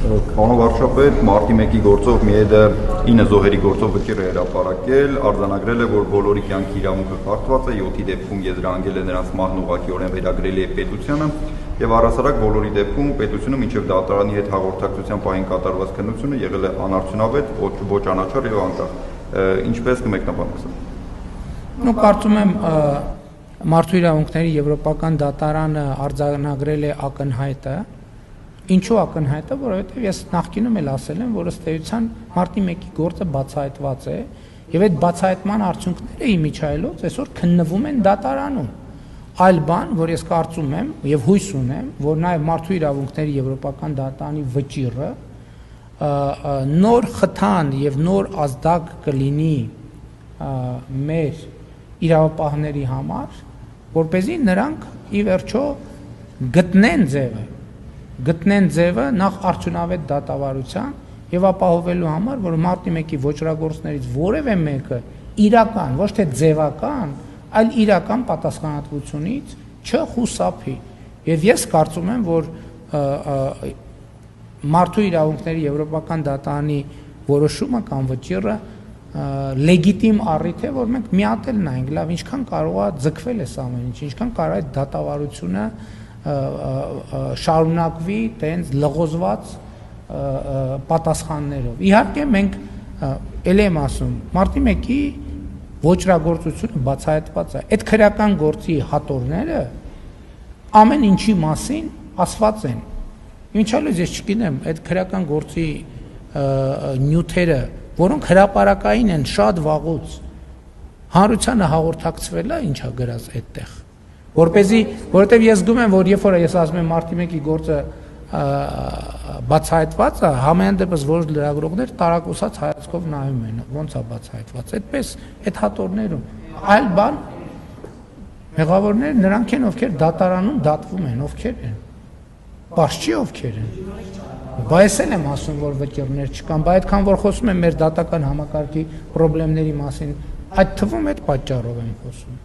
Պարոն վարչապետ, մարտի 1-ի գործով ՄԻԵԴ-ը 9 զոհերի գործով վճիռ է հրապարակել, արձանագրել է, որ բոլորի կյանքի իրավունքը խախտված է, 7-ի դեպքում եզրահանգել է նրանց մահն ուղղակիորեն վերագրելի է պետությանը եւ առհասարակ բոլորի դեպքում պետությունը մինչեւ դատարանի հետ հաղորդակցության պահին կատարված քննությունը եղել է անարդյունավետ, ոչ անաչառ եւ անկախ։ Ինչպես կմեկնաբանեք սա։ Կարծում եմ Մարդու իրավունքների եվրոպական դատարանը արձանագրել է ակնհայտը։ Ինչու ակնհայտը, որովհետև ես նախկինում էլ ասել եմ, որ ըստ էության մարտի 1-ի գործը բացահայտված է, եւ այդ բացահայտման արդյունքները իմիջայլոց այսօր քննվում են դատարանում։ Այլ բան, որ ես կարծում եմ եւ հույս ունեմ, որ նաեւ Մարդու իրավունքների եվրոպական դատարանի վճիռը նոր խթան եւ նոր ազդակ կլինի մեր իրավապահների համար, որպեսզի նրանք ի վերջո գտնեն ձևը նախ արդյունավետ դատավարության եւ ապահովելու համար, որ մարտի 1-ի ոճրագործներից որևէ մեկը իրական, ոչ թե ձևական, այլ իրական պատասխանատվությունից չխուսափի։ Եվ ես կարծում եմ, որ Մարդու իրավունքների եվրոպական դատարանի որոշումը կամ վճիռը լեգիտիմ առիթ է, որ մենք միատել նայենք, լավ, ինչքան կարող է ձգվել այս ամեն ինչ, ինչքան կարող է դատավարությունը շարունակվի տենց լղոզված պատասխաններով։ Իհարկե մենք ել եմ ասում, մարտի 1-ի ոճրագործությունը բացահայտված է։ Այդ քրեական գործի հատորները ամեն ինչի մասին ասված են։ Ինչալուց ես չգիտեմ, այդ քրեական գործի նյութերը, որոնք հրապարակային են շատ վաղուց, հանրությանը հաղորդակցվել է, ինչա գրած այդտեղ, որովհետև ես զգում եմ, որ երբ որ ես ասում եմ մարտի 1-ի գործը բացահայտված է, համենայն դեպս որոշ լրագրողներ տարակուսած հայացքով նայում են, ոնց է բացահայտված, այդպես այդ հատորներում, այլ բան, մեղավորները նրանք են, ովքեր դատարանում դատվում են, ովքեր են, պարզ չի ովքեր են, բա ես էլ եմ ասում, որ վճիռներ չկան, բա այդքան որ խոսում եմ մեր դատական համակարգի պրոբլեմների մասին, այդ թվում այդ պատճառով եմ խոսում։